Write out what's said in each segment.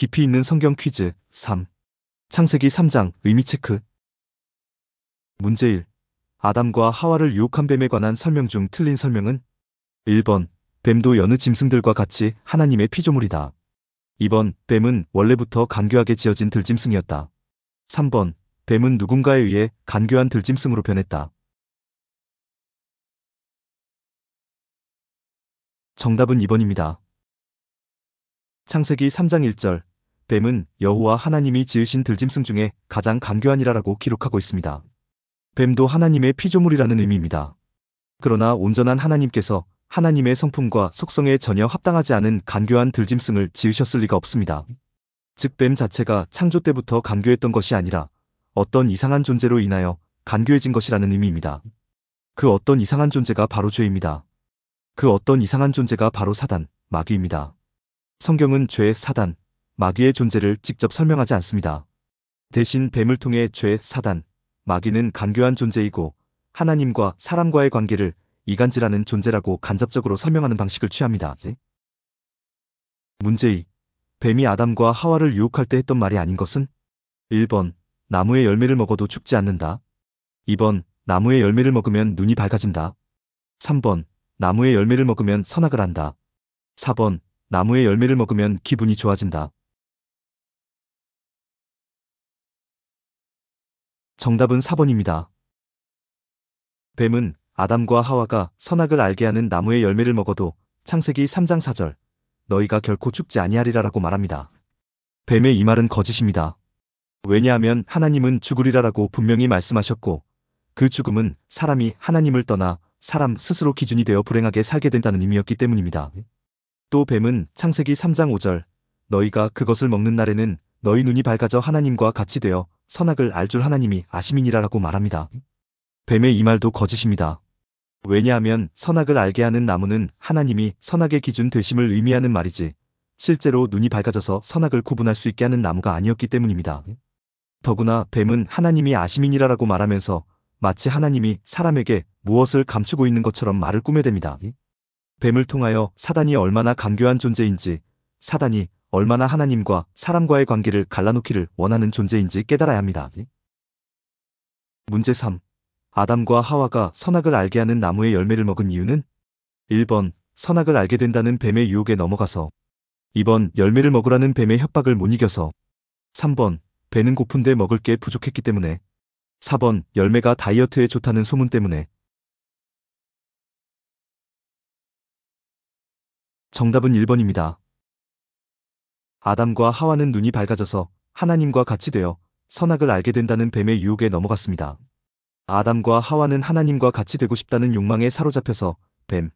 깊이 있는 성경 퀴즈 3. 창세기 3장 의미 체크. 문제 1. 아담과 하와를 유혹한 뱀에 관한 설명 중 틀린 설명은? 1번. 뱀도 여느 짐승들과 같이 하나님의 피조물이다. 2번. 뱀은 원래부터 간교하게 지어진 들짐승이었다. 3번. 뱀은 누군가에 의해 간교한 들짐승으로 변했다. 정답은 2번입니다. 창세기 3장 1절, 뱀은 여호와 하나님이 지으신 들짐승 중에 가장 간교하니라라고 기록하고 있습니다. 뱀도 하나님의 피조물이라는 의미입니다. 그러나 온전한 하나님께서 하나님의 성품과 속성에 전혀 합당하지 않은 간교한 들짐승을 지으셨을 리가 없습니다. 즉 뱀 자체가 창조 때부터 간교했던 것이 아니라 어떤 이상한 존재로 인하여 간교해진 것이라는 의미입니다. 그 어떤 이상한 존재가 바로 죄입니다. 그 어떤 이상한 존재가 바로 사단, 마귀입니다. 성경은 죄, 사단, 마귀의 존재를 직접 설명하지 않습니다. 대신 뱀을 통해 죄, 사단, 마귀는 간교한 존재이고 하나님과 사람과의 관계를 이간질하는 존재라고 간접적으로 설명하는 방식을 취합니다. 문제 2. 뱀이 아담과 하와를 유혹할 때 했던 말이 아닌 것은? 1번. 나무의 열매를 먹어도 죽지 않는다. 2번. 나무의 열매를 먹으면 눈이 밝아진다. 3번. 나무의 열매를 먹으면 선악을 한다. 4번. 나무의 열매를 먹으면 기분이 좋아진다. 정답은 4번입니다. 뱀은 아담과 하와가 선악을 알게 하는 나무의 열매를 먹어도 창세기 3장 4절, 너희가 결코 죽지 아니하리라라고 말합니다. 뱀의 이 말은 거짓입니다. 왜냐하면 하나님은 죽으리라라고 분명히 말씀하셨고 그 죽음은 사람이 하나님을 떠나 사람 스스로 기준이 되어 불행하게 살게 된다는 의미였기 때문입니다. 또 뱀은 창세기 3장 5절, 너희가 그것을 먹는 날에는 너희 눈이 밝아져 하나님과 같이 되어 선악을 알 줄 하나님이 아심이니라라고 말합니다. 뱀의 이 말도 거짓입니다. 왜냐하면 선악을 알게 하는 나무는 하나님이 선악의 기준 되심을 의미하는 말이지 실제로 눈이 밝아져서 선악을 구분할 수 있게 하는 나무가 아니었기 때문입니다. 더구나 뱀은 하나님이 아심이니라라고 말하면서 마치 하나님이 사람에게 무엇을 감추고 있는 것처럼 말을 꾸며댑니다. 뱀을 통하여 사단이 얼마나 간교한 존재인지, 사단이 얼마나 하나님과 사람과의 관계를 갈라놓기를 원하는 존재인지 깨달아야 합니다. 문제 3. 아담과 하와가 선악을 알게 하는 나무의 열매를 먹은 이유는? 1번. 선악을 알게 된다는 뱀의 유혹에 넘어가서. 2번. 열매를 먹으라는 뱀의 협박을 못 이겨서. 3번. 배는 고픈데 먹을 게 부족했기 때문에. 4번. 열매가 다이어트에 좋다는 소문 때문에. 정답은 1번입니다. 아담과 하와는 눈이 밝아져서 하나님과 같이 되어 선악을 알게 된다는 뱀의 유혹에 넘어갔습니다. 아담과 하와는 하나님과 같이 되고 싶다는 욕망에 사로잡혀서 뱀,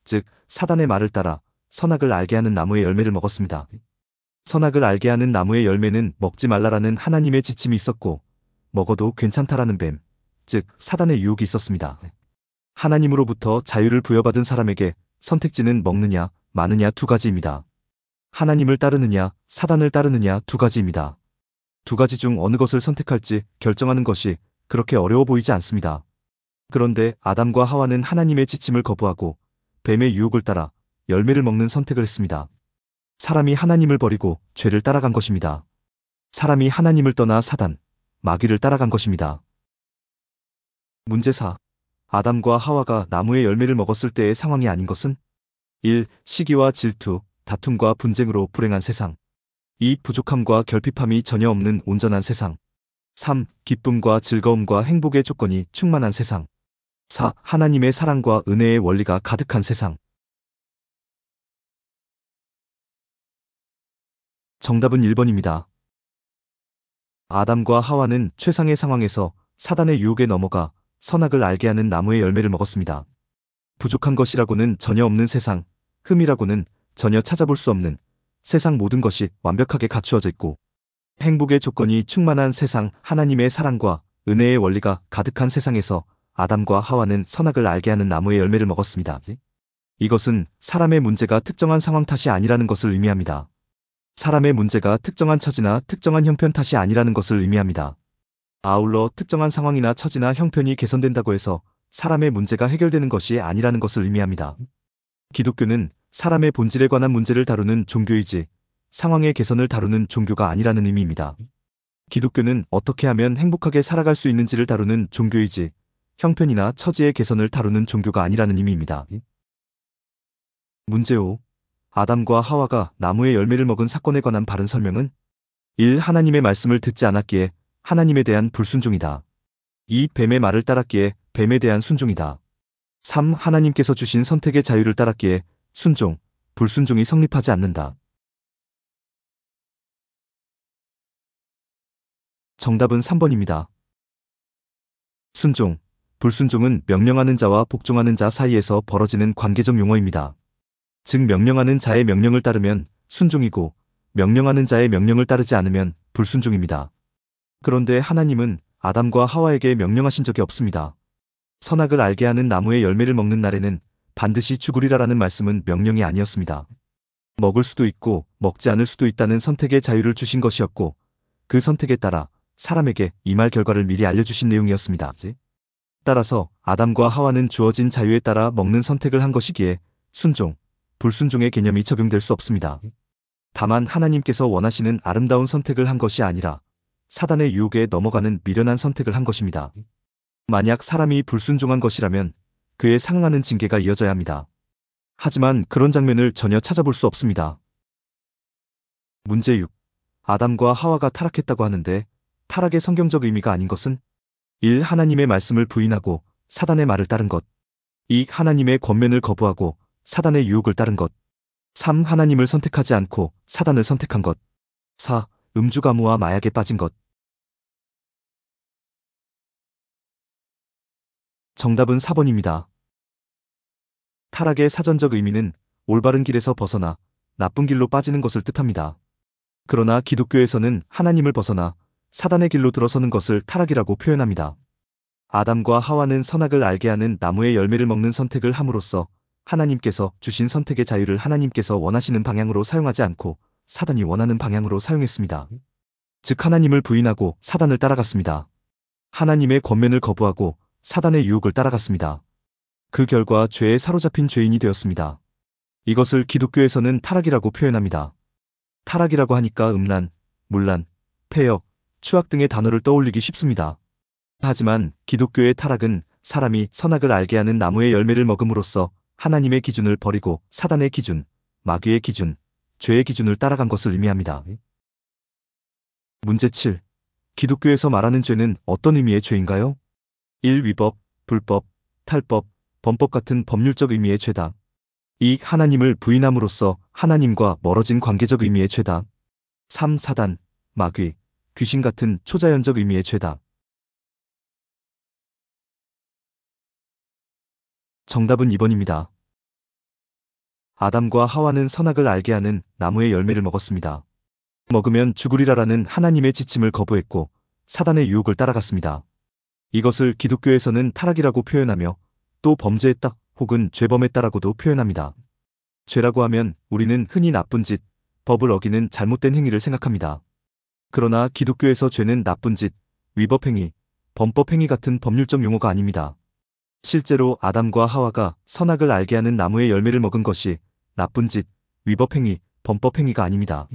즉 사단의 말을 따라 선악을 알게 하는 나무의 열매를 먹었습니다. 선악을 알게 하는 나무의 열매는 먹지 말라라는 하나님의 지침이 있었고 먹어도 괜찮다라는 뱀, 즉 사단의 유혹이 있었습니다. 하나님으로부터 자유를 부여받은 사람에게 선택지는 먹느냐 마느냐 두 가지입니다. 하나님을 따르느냐 사단을 따르느냐 두 가지입니다. 두 가지 중 어느 것을 선택할지 결정하는 것이 그렇게 어려워 보이지 않습니다. 그런데 아담과 하와는 하나님의 지침을 거부하고 뱀의 유혹을 따라 열매를 먹는 선택을 했습니다. 사람이 하나님을 버리고 죄를 따라간 것입니다. 사람이 하나님을 떠나 사단, 마귀를 따라간 것입니다. 문제 4. 아담과 하와가 나무의 열매를 먹었을 때의 상황이 아닌 것은? 1. 시기와 질투, 다툼과 분쟁으로 불행한 세상. 2. 부족함과 결핍함이 전혀 없는 온전한 세상. 3. 기쁨과 즐거움과 행복의 조건이 충만한 세상. 4. 하나님의 사랑과 은혜의 원리가 가득한 세상. 정답은 1번입니다. 아담과 하와는 최상의 상황에서 사단의 유혹에 넘어가 선악을 알게 하는 나무의 열매를 먹었습니다. 부족한 것이라고는 전혀 없는 세상, 흠이라고는 전혀 찾아볼 수 없는 세상 모든 것이 완벽하게 갖추어져 있고 행복의 조건이 충만한 세상, 하나님의 사랑과 은혜의 원리가 가득한 세상에서 아담과 하와는 선악을 알게 하는 나무의 열매를 먹었습니다. 이것은 사람의 문제가 특정한 상황 탓이 아니라는 것을 의미합니다. 사람의 문제가 특정한 처지나 특정한 형편 탓이 아니라는 것을 의미합니다. 아울러 특정한 상황이나 처지나 형편이 개선된다고 해서 사람의 문제가 해결되는 것이 아니라는 것을 의미합니다. 기독교는 사람의 본질에 관한 문제를 다루는 종교이지 상황의 개선을 다루는 종교가 아니라는 의미입니다. 기독교는 어떻게 하면 행복하게 살아갈 수 있는지를 다루는 종교이지 형편이나 처지의 개선을 다루는 종교가 아니라는 의미입니다. 문제 5. 아담과 하와가 나무의 열매를 먹은 사건에 관한 바른 설명은 1. 하나님의 말씀을 듣지 않았기에 하나님에 대한 불순종이다. 2. 뱀의 말을 따랐기에 뱀에 대한 순종이다. 3. 하나님께서 주신 선택의 자유를 따랐기에 순종, 불순종이 성립하지 않는다. 정답은 3번입니다. 순종, 불순종은 명령하는 자와 복종하는 자 사이에서 벌어지는 관계적 용어입니다. 즉 명령하는 자의 명령을 따르면 순종이고 명령하는 자의 명령을 따르지 않으면 불순종입니다. 그런데 하나님은 아담과 하와에게 명령하신 적이 없습니다. 선악을 알게 하는 나무의 열매를 먹는 날에는 반드시 죽으리라라는 말씀은 명령이 아니었습니다. 먹을 수도 있고 먹지 않을 수도 있다는 선택의 자유를 주신 것이었고 그 선택에 따라 사람에게 임할 결과를 미리 알려주신 내용이었습니다. 따라서 아담과 하와는 주어진 자유에 따라 먹는 선택을 한 것이기에 순종, 불순종의 개념이 적용될 수 없습니다. 다만 하나님께서 원하시는 아름다운 선택을 한 것이 아니라 사단의 유혹에 넘어가는 미련한 선택을 한 것입니다. 만약 사람이 불순종한 것이라면 그에 상응하는 징계가 이어져야 합니다. 하지만 그런 장면을 전혀 찾아볼 수 없습니다. 문제 6. 아담과 하와가 타락했다고 하는데 타락의 성경적 의미가 아닌 것은 1. 하나님의 말씀을 부인하고 사단의 말을 따른 것. 2. 하나님의 권면을 거부하고 사단의 유혹을 따른 것. 3. 하나님을 선택하지 않고 사단을 선택한 것. 4. 음주가무와 마약에 빠진 것. 정답은 4번입니다. 타락의 사전적 의미는 올바른 길에서 벗어나 나쁜 길로 빠지는 것을 뜻합니다. 그러나 기독교에서는 하나님을 벗어나 사단의 길로 들어서는 것을 타락이라고 표현합니다. 아담과 하와는 선악을 알게 하는 나무의 열매를 먹는 선택을 함으로써 하나님께서 주신 선택의 자유를 하나님께서 원하시는 방향으로 사용하지 않고 사단이 원하는 방향으로 사용했습니다. 즉 하나님을 부인하고 사단을 따라갔습니다. 하나님의 권면을 거부하고 사단의 유혹을 따라갔습니다. 그 결과 죄에 사로잡힌 죄인이 되었습니다. 이것을 기독교에서는 타락이라고 표현합니다. 타락이라고 하니까 음란, 문란, 폐역, 추악 등의 단어를 떠올리기 쉽습니다. 하지만 기독교의 타락은 사람이 선악을 알게 하는 나무의 열매를 먹음으로써 하나님의 기준을 버리고 사단의 기준, 마귀의 기준, 죄의 기준을 따라간 것을 의미합니다. 문제 7. 기독교에서 말하는 죄는 어떤 의미의 죄인가요? 1. 위법, 불법, 탈법, 범법 같은 법률적 의미의 죄다. 2. 하나님을 부인함으로써 하나님과 멀어진 관계적 의미의 죄다. 3. 사단, 마귀, 귀신 같은 초자연적 의미의 죄다. 정답은 2번입니다. 아담과 하와는 선악을 알게 하는 나무의 열매를 먹었습니다. 먹으면 죽으리라라는 하나님의 지침을 거부했고 사단의 유혹을 따라갔습니다. 이것을 기독교에서는 타락이라고 표현하며 또 범죄했다 혹은 죄범했다라고도 표현합니다. 죄라고 하면 우리는 흔히 나쁜 짓, 법을 어기는 잘못된 행위를 생각합니다. 그러나 기독교에서 죄는 나쁜 짓, 위법행위, 범법행위 같은 법률적 용어가 아닙니다. 실제로 아담과 하와가 선악을 알게 하는 나무의 열매를 먹은 것이 나쁜 짓, 위법행위, 범법행위가 아닙니다.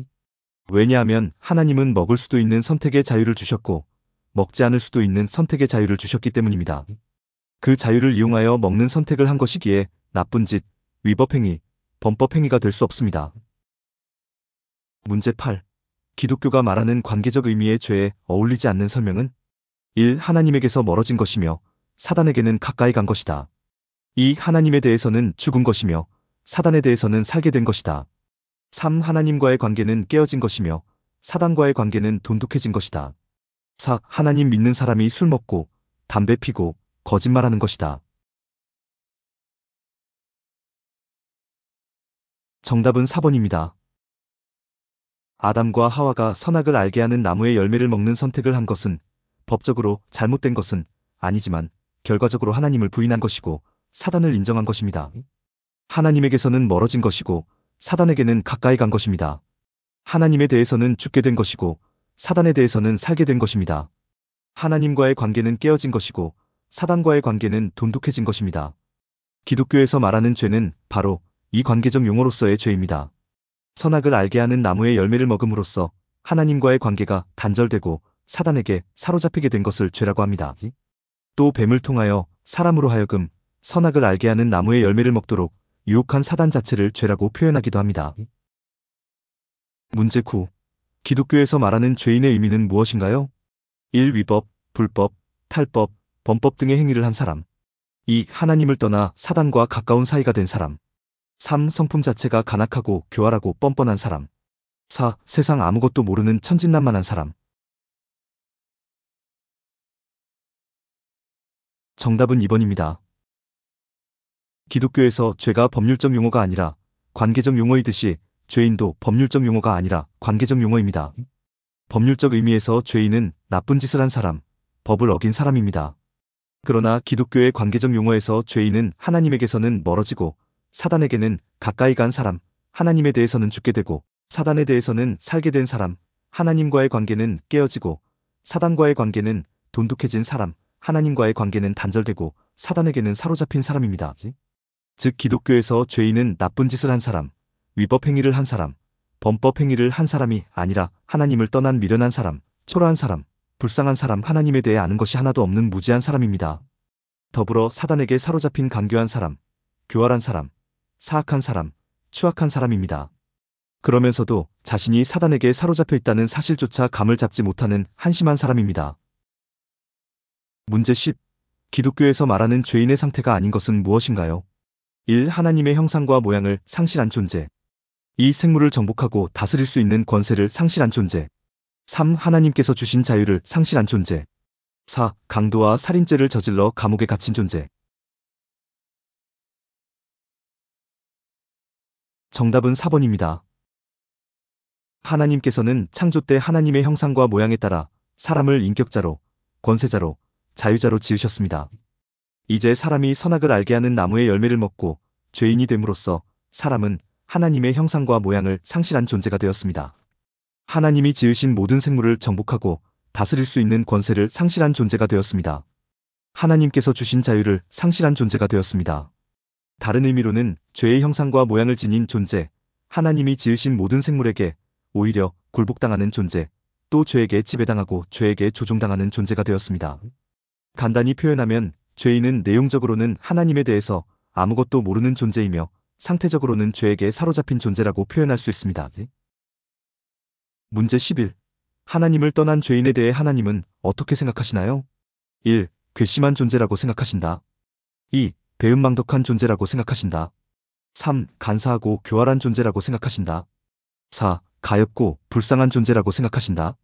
왜냐하면 하나님은 먹을 수도 있는 선택의 자유를 주셨고 먹지 않을 수도 있는 선택의 자유를 주셨기 때문입니다. 그 자유를 이용하여 먹는 선택을 한 것이기에 나쁜 짓, 위법행위, 범법행위가 될 수 없습니다. 문제 8. 기독교가 말하는 관계적 의미의 죄에 어울리지 않는 설명은 1. 하나님에게서 멀어진 것이며 사단에게는 가까이 간 것이다. 2. 하나님에 대해서는 죽은 것이며 사단에 대해서는 살게 된 것이다. 3. 하나님과의 관계는 깨어진 것이며 사단과의 관계는 돈독해진 것이다. 4. 하나님 믿는 사람이 술 먹고 담배 피고 거짓말하는 것이다. 정답은 4번입니다. 아담과 하와가 선악을 알게 하는 나무의 열매를 먹는 선택을 한 것은 법적으로 잘못된 것은 아니지만 결과적으로 하나님을 부인한 것이고 사단을 인정한 것입니다. 하나님에게서는 멀어진 것이고 사단에게는 가까이 간 것입니다. 하나님에 대해서는 죽게 된 것이고 사단에 대해서는 살게 된 것입니다. 하나님과의 관계는 깨어진 것이고 사단과의 관계는 돈독해진 것입니다. 기독교에서 말하는 죄는 바로 이 관계적 용어로서의 죄입니다. 선악을 알게 하는 나무의 열매를 먹음으로써 하나님과의 관계가 단절되고 사단에게 사로잡히게 된 것을 죄라고 합니다. 또 뱀을 통하여 사람으로 하여금 선악을 알게 하는 나무의 열매를 먹도록 유혹한 사단 자체를 죄라고 표현하기도 합니다. 문제 9. 기독교에서 말하는 죄인의 의미는 무엇인가요? 1. 위법, 불법, 탈법, 범법 등의 행위를 한 사람. 2. 하나님을 떠나 사단과 가까운 사이가 된 사람. 3. 성품 자체가 간악하고 교활하고 뻔뻔한 사람. 4. 세상 아무것도 모르는 천진난만한 사람. 정답은 2번입니다. 기독교에서 죄가 법률적 용어가 아니라 관계적 용어이듯이 죄인도 법률적 용어가 아니라 관계적 용어입니다. 법률적 의미에서 죄인은 나쁜 짓을 한 사람, 법을 어긴 사람입니다. 그러나 기독교의 관계적 용어에서 죄인은 하나님에게서는 멀어지고 사단에게는 가까이 간 사람, 하나님에 대해서는 죽게 되고 사단에 대해서는 살게 된 사람, 하나님과의 관계는 깨어지고 사단과의 관계는 돈독해진 사람, 하나님과의 관계는 단절되고 사단에게는 사로잡힌 사람입니다. 즉 기독교에서 죄인은 나쁜 짓을 한 사람, 위법 행위를 한 사람, 범법 행위를 한 사람이 아니라 하나님을 떠난 미련한 사람, 초라한 사람, 불쌍한 사람, 하나님에 대해 아는 것이 하나도 없는 무지한 사람입니다. 더불어 사단에게 사로잡힌 간교한 사람, 교활한 사람, 사악한 사람, 추악한 사람입니다. 그러면서도 자신이 사단에게 사로잡혀 있다는 사실조차 감을 잡지 못하는 한심한 사람입니다. 문제 10. 기독교에서 말하는 죄인의 상태가 아닌 것은 무엇인가요? 1. 하나님의 형상과 모양을 상실한 존재. 2. 생물을 정복하고 다스릴 수 있는 권세를 상실한 존재. 3. 하나님께서 주신 자유를 상실한 존재. 4. 강도와 살인죄를 저질러 감옥에 갇힌 존재. 정답은 4번입니다. 하나님께서는 창조 때 하나님의 형상과 모양에 따라 사람을 인격자로, 권세자로, 자유자로 지으셨습니다. 이제 사람이 선악을 알게 하는 나무의 열매를 먹고 죄인이 됨으로써 사람은 하나님의 형상과 모양을 상실한 존재가 되었습니다. 하나님이 지으신 모든 생물을 정복하고 다스릴 수 있는 권세를 상실한 존재가 되었습니다. 하나님께서 주신 자유를 상실한 존재가 되었습니다. 다른 의미로는 죄의 형상과 모양을 지닌 존재, 하나님이 지으신 모든 생물에게 오히려 굴복당하는 존재, 또 죄에게 지배당하고 죄에게 조종당하는 존재가 되었습니다. 간단히 표현하면 죄인은 내용적으로는 하나님에 대해서 아무것도 모르는 존재이며 상태적으로는 죄에게 사로잡힌 존재라고 표현할 수 있습니다. 문제 11. 하나님을 떠난 죄인에 대해 하나님은 어떻게 생각하시나요? 1. 괘씸한 존재라고 생각하신다. 2. 배은망덕한 존재라고 생각하신다. 3. 간사하고 교활한 존재라고 생각하신다. 4. 가엾고 불쌍한 존재라고 생각하신다.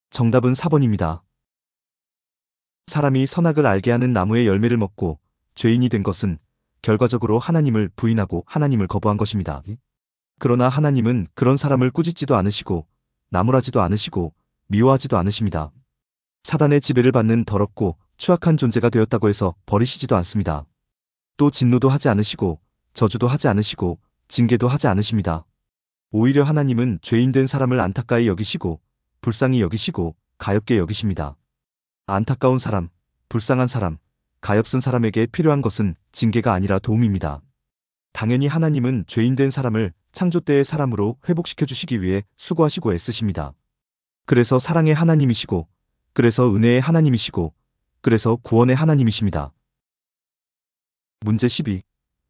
정답은 4번입니다. 사람이 선악을 알게 하는 나무의 열매를 먹고 죄인이 된 것은 결과적으로 하나님을 부인하고 하나님을 거부한 것입니다. 그러나 하나님은 그런 사람을 꾸짖지도 않으시고 나무라지도 않으시고 미워하지도 않으십니다. 사단의 지배를 받는 더럽고 추악한 존재가 되었다고 해서 버리시지도 않습니다. 또 진노도 하지 않으시고 저주도 하지 않으시고 징계도 하지 않으십니다. 오히려 하나님은 죄인된 사람을 안타까이 여기시고 불쌍히 여기시고 가엾게 여기십니다. 안타까운 사람, 불쌍한 사람, 가엾은 사람에게 필요한 것은 징계가 아니라 도움입니다. 당연히 하나님은 죄인된 사람을 창조 때의 사람으로 회복시켜 주시기 위해 수고하시고 애쓰십니다. 그래서 사랑의 하나님이시고, 그래서 은혜의 하나님이시고, 그래서 구원의 하나님이십니다. 문제 12.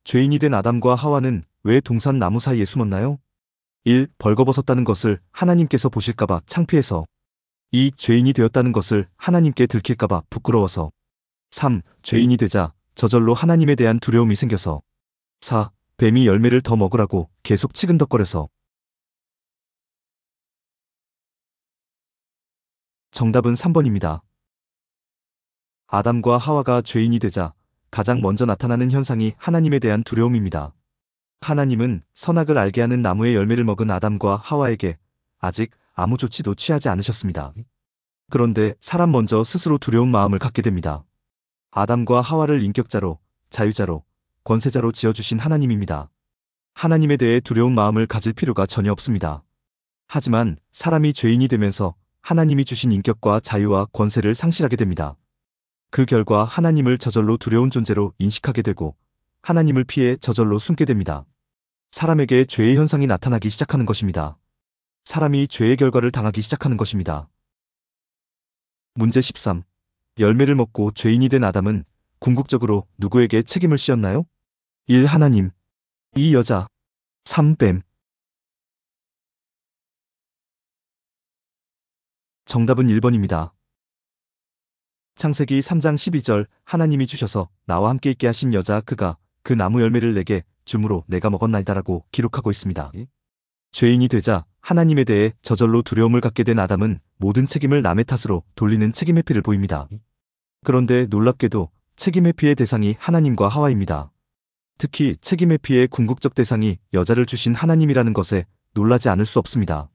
죄인이 된 아담과 하와는 왜 동산 나무 사이에 숨었나요? 1. 벌거벗었다는 것을 하나님께서 보실까봐 창피해서. 2. 죄인이 되었다는 것을 하나님께 들킬까봐 부끄러워서. 3. 죄인이 되자 저절로 하나님에 대한 두려움이 생겨서. 4. 뱀이 열매를 더 먹으라고 계속 치근덕거려서. 정답은 3번입니다. 아담과 하와가 죄인이 되자 가장 먼저 나타나는 현상이 하나님에 대한 두려움입니다. 하나님은 선악을 알게 하는 나무의 열매를 먹은 아담과 하와에게 아직 아무 조치도 취하지 않으셨습니다. 그런데 사람 먼저 스스로 두려운 마음을 갖게 됩니다. 아담과 하와를 인격자로, 자유자로, 권세자로 지어주신 하나님입니다. 하나님에 대해 두려운 마음을 가질 필요가 전혀 없습니다. 하지만 사람이 죄인이 되면서 하나님이 주신 인격과 자유와 권세를 상실하게 됩니다. 그 결과 하나님을 저절로 두려운 존재로 인식하게 되고 하나님을 피해 저절로 숨게 됩니다. 사람에게 죄의 현상이 나타나기 시작하는 것입니다. 사람이 죄의 결과를 당하기 시작하는 것입니다. 문제 13. 열매를 먹고 죄인이 된 아담은 궁극적으로 누구에게 책임을 씌었나요? 1. 하나님. 2. 여자. 3. 뱀. 정답은 1번입니다. 창세기 3장 12절 하나님이 주셔서 나와 함께 있게 하신 여자 그가 그 나무 열매를 내게 주므로 내가 먹었나이다라고 기록하고 있습니다. 죄인이 되자 하나님에 대해 저절로 두려움을 갖게 된 아담은 모든 책임을 남의 탓으로 돌리는 책임 회피를 보입니다. 그런데 놀랍게도 책임 회피의 대상이 하나님과 하와입니다. 특히 책임 회피의 궁극적 대상이 여자를 주신 하나님이라는 것에 놀라지 않을 수 없습니다.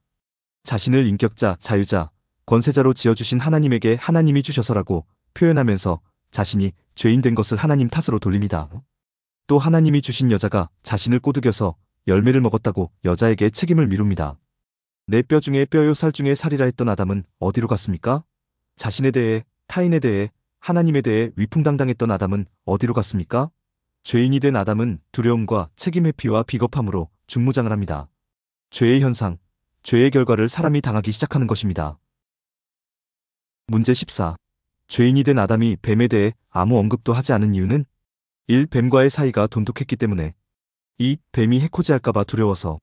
자신을 인격자, 자유자, 권세자로 지어주신 하나님에게 하나님이 주셔서라고 표현하면서 자신이 죄인 된 것을 하나님 탓으로 돌립니다. 또 하나님이 주신 여자가 자신을 꼬드겨서 열매를 먹었다고 여자에게 책임을 미룹니다. 내 뼈 중에 뼈요 살 중에 살이라 했던 아담은 어디로 갔습니까? 자신에 대해, 타인에 대해, 하나님에 대해 위풍당당했던 아담은 어디로 갔습니까? 죄인이 된 아담은 두려움과 책임 회피와 비겁함으로 중무장을 합니다. 죄의 현상, 죄의 결과를 사람이 당하기 시작하는 것입니다. 문제 14. 죄인이 된 아담이 뱀에 대해 아무 언급도 하지 않은 이유는 1. 뱀과의 사이가 돈독했기 때문에 2. 뱀이 해코지할까봐 두려워서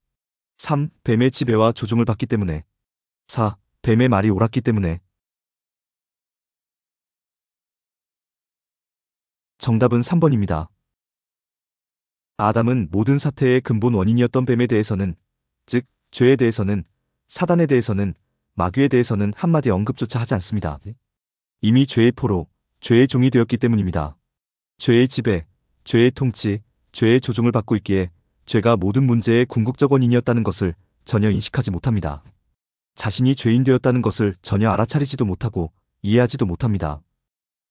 3. 뱀의 지배와 조종을 받기 때문에 4. 뱀의 말이 옳았기 때문에 정답은 3번입니다. 아담은 모든 사태의 근본 원인이었던 뱀에 대해서는, 즉 죄에 대해서는, 사단에 대해서는, 마귀에 대해서는 한마디 언급조차 하지 않습니다. 이미 죄의 포로, 죄의 종이 되었기 때문입니다. 죄의 지배, 죄의 통치, 죄의 조종을 받고 있기에 죄가 모든 문제의 궁극적 원인이었다는 것을 전혀 인식하지 못합니다. 자신이 죄인 되었다는 것을 전혀 알아차리지도 못하고 이해하지도 못합니다.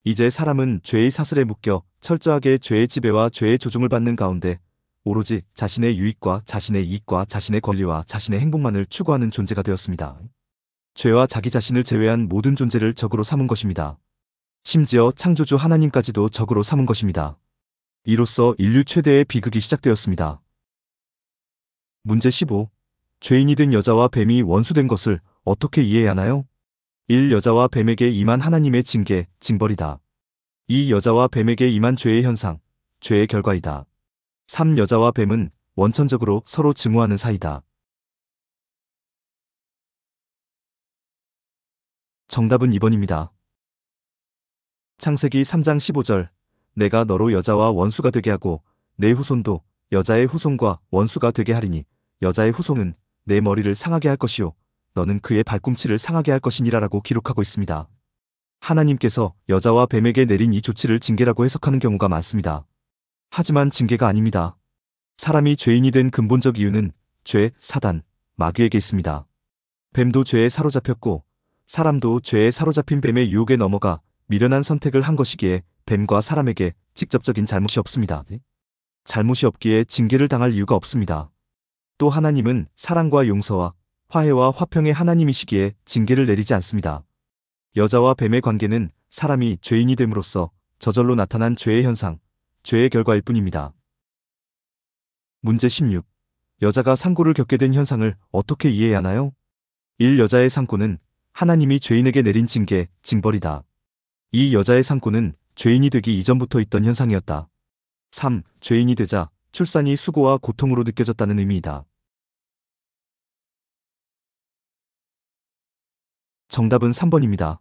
이제 사람은 죄의 사슬에 묶여 철저하게 죄의 지배와 죄의 조종을 받는 가운데 오로지 자신의 유익과 자신의 이익과 자신의 권리와 자신의 행복만을 추구하는 존재가 되었습니다. 죄와 자기 자신을 제외한 모든 존재를 적으로 삼은 것입니다. 심지어 창조주 하나님까지도 적으로 삼은 것입니다. 이로써 인류 최대의 비극이 시작되었습니다. 문제 15. 죄인이 된 여자와 뱀이 원수된 것을 어떻게 이해해야 하나요? 1. 여자와 뱀에게 임한 하나님의 징계, 징벌이다. 2. 여자와 뱀에게 임한 죄의 현상, 죄의 결과이다. 3. 여자와 뱀은 원천적으로 서로 증오하는 사이다. 정답은 2번입니다. 창세기 3장 15절 내가 너로 여자와 원수가 되게 하고 내 후손도 여자의 후손과 원수가 되게 하리니 여자의 후손은 내 머리를 상하게 할 것이요 너는 그의 발꿈치를 상하게 할 것이니라라고 기록하고 있습니다. 하나님께서 여자와 뱀에게 내린 이 조치를 징계라고 해석하는 경우가 많습니다. 하지만 징계가 아닙니다. 사람이 죄인이 된 근본적 이유는 죄, 사단, 마귀에게 있습니다. 뱀도 죄에 사로잡혔고 사람도 죄에 사로잡힌 뱀의 유혹에 넘어가 미련한 선택을 한 것이기에 뱀과 사람에게 직접적인 잘못이 없습니다. 잘못이 없기에 징계를 당할 이유가 없습니다. 또 하나님은 사랑과 용서와 화해와 화평의 하나님이시기에 징계를 내리지 않습니다. 여자와 뱀의 관계는 사람이 죄인이 됨으로써 저절로 나타난 죄의 현상, 죄의 결과일 뿐입니다. 문제 16. 여자가 상고를 겪게 된 현상을 어떻게 이해해야 하나요? 1. 여자의 상고는 하나님이 죄인에게 내린 징계, 징벌이다. 2. 여자의 상고는 죄인이 되기 이전부터 있던 현상이었다. 3. 죄인이 되자 출산이 수고와 고통으로 느껴졌다는 의미이다. 정답은 3번입니다.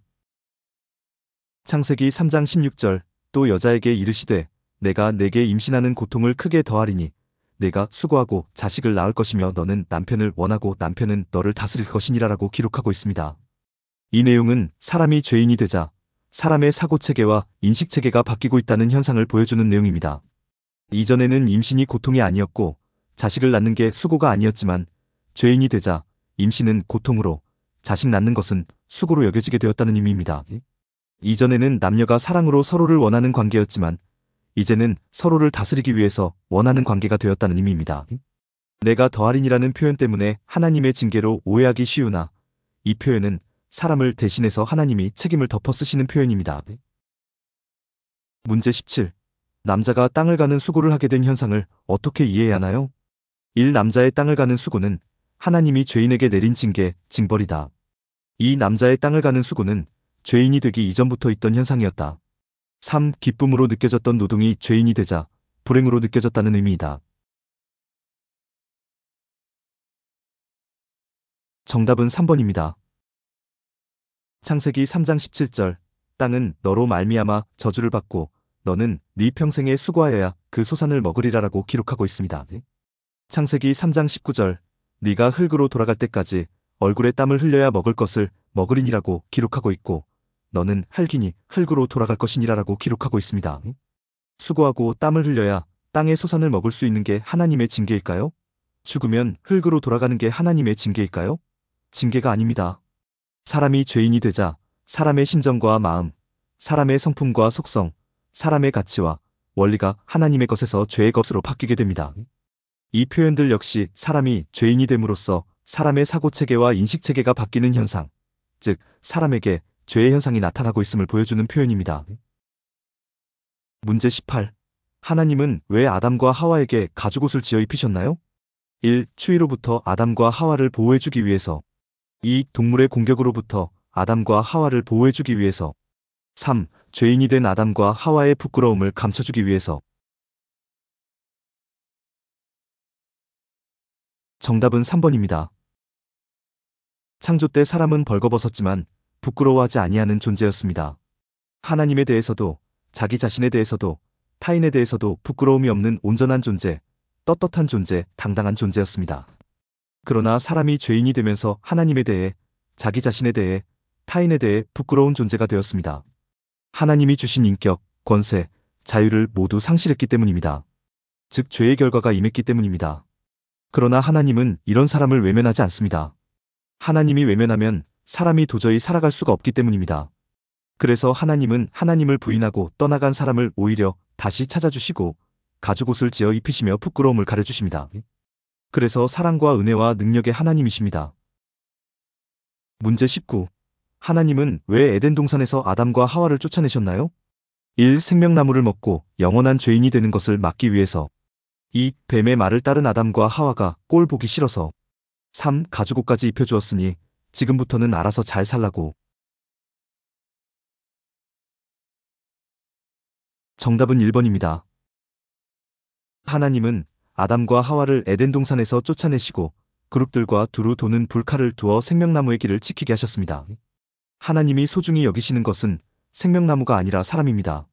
창세기 3장 16절 또 여자에게 이르시되 내가 내게 임신하는 고통을 크게 더하리니 내가 수고하고 자식을 낳을 것이며 너는 남편을 원하고 남편은 너를 다스릴 것이니라라고 기록하고 있습니다. 이 내용은 사람이 죄인이 되자 사람의 사고체계와 인식체계가 바뀌고 있다는 현상을 보여주는 내용입니다. 이전에는 임신이 고통이 아니었고 자식을 낳는 게 수고가 아니었지만 죄인이 되자 임신은 고통으로 자식 낳는 것은 수고로 여겨지게 되었다는 의미입니다. 이전에는 남녀가 사랑으로 서로를 원하는 관계였지만 이제는 서로를 다스리기 위해서 원하는 관계가 되었다는 의미입니다. 내가 더하리니라는 표현 때문에 하나님의 징계로 오해하기 쉬우나 이 표현은 사람을 대신해서 하나님이 책임을 덮어 쓰시는 표현입니다. 문제 17. 남자가 땅을 가는 수고를 하게 된 현상을 어떻게 이해해야 하나요? 1. 남자의 땅을 가는 수고는 하나님이 죄인에게 내린 징계, 징벌이다. 2. 남자의 땅을 가는 수고는 죄인이 되기 이전부터 있던 현상이었다. 3. 기쁨으로 느껴졌던 노동이 죄인이 되자 불행으로 느껴졌다는 의미이다. 정답은 3번입니다. 창세기 3장 17절 땅은 너로 말미암아 저주를 받고 너는 네 평생에 수고하여야 그 소산을 먹으리라라고 기록하고 있습니다. 창세기 3장 19절 네가 흙으로 돌아갈 때까지 얼굴에 땀을 흘려야 먹을 것을 먹으리니라고 기록하고 있고 너는 흙이니 흙으로 돌아갈 것이니라라고 기록하고 있습니다. 수고하고 땀을 흘려야 땅의 소산을 먹을 수 있는 게 하나님의 징계일까요? 죽으면 흙으로 돌아가는 게 하나님의 징계일까요? 징계가 아닙니다. 사람이 죄인이 되자 사람의 심정과 마음, 사람의 성품과 속성, 사람의 가치와 원리가 하나님의 것에서 죄의 것으로 바뀌게 됩니다. 이 표현들 역시 사람이 죄인이 됨으로써 사람의 사고체계와 인식체계가 바뀌는 현상, 즉 사람에게 죄의 현상이 나타나고 있음을 보여주는 표현입니다. 문제 18. 하나님은 왜 아담과 하와에게 가죽옷을 지어 입히셨나요? 1. 추위로부터 아담과 하와를 보호해주기 위해서. 2. 동물의 공격으로부터 아담과 하와를 보호해주기 위해서. 3. 죄인이 된 아담과 하와의 부끄러움을 감춰주기 위해서. 정답은 3번입니다. 창조 때 사람은 벌거벗었지만 부끄러워하지 아니하는 존재였습니다. 하나님에 대해서도 자기 자신에 대해서도 타인에 대해서도 부끄러움이 없는 온전한 존재, 떳떳한 존재, 당당한 존재였습니다. 그러나 사람이 죄인이 되면서 하나님에 대해, 자기 자신에 대해, 타인에 대해 부끄러운 존재가 되었습니다. 하나님이 주신 인격, 권세, 자유를 모두 상실했기 때문입니다. 즉 죄의 결과가 임했기 때문입니다. 그러나 하나님은 이런 사람을 외면하지 않습니다. 하나님이 외면하면 사람이 도저히 살아갈 수가 없기 때문입니다. 그래서 하나님은 하나님을 부인하고 떠나간 사람을 오히려 다시 찾아주시고 가죽옷을 지어 입히시며 부끄러움을 가려주십니다. 그래서 사랑과 은혜와 능력의 하나님이십니다. 문제 19. 하나님은 왜 에덴 동산에서 아담과 하와를 쫓아내셨나요? 1. 생명나무를 먹고 영원한 죄인이 되는 것을 막기 위해서. 2. 뱀의 말을 따른 아담과 하와가 꼴 보기 싫어서. 3. 가죽옷까지 입혀주었으니 지금부터는 알아서 잘 살라고. 정답은 1번입니다. 하나님은 아담과 하와를 에덴 동산에서 쫓아내시고 그룹들과 두루 도는 불칼을 두어 생명나무의 길을 지키게 하셨습니다. 하나님이 소중히 여기시는 것은 생명나무가 아니라 사람입니다.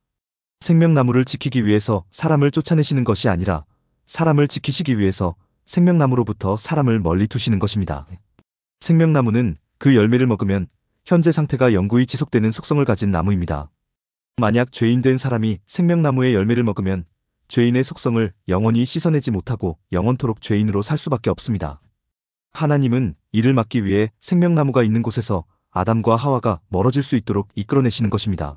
생명나무를 지키기 위해서 사람을 쫓아내시는 것이 아니라 사람을 지키시기 위해서 생명나무로부터 사람을 멀리 두시는 것입니다. 생명나무는 그 열매를 먹으면 현재 상태가 영구히 지속되는 속성을 가진 나무입니다. 만약 죄인된 사람이 생명나무의 열매를 먹으면 죄인의 속성을 영원히 씻어내지 못하고 영원토록 죄인으로 살 수밖에 없습니다. 하나님은 이를 막기 위해 생명나무가 있는 곳에서 아담과 하와가 멀어질 수 있도록 이끌어내시는 것입니다.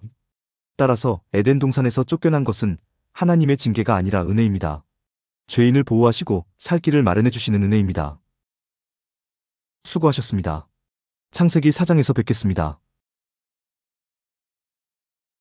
따라서 에덴 동산에서 쫓겨난 것은 하나님의 징계가 아니라 은혜입니다. 죄인을 보호하시고 살 길을 마련해 주시는 은혜입니다. 수고하셨습니다. 창세기 4장에서 뵙겠습니다.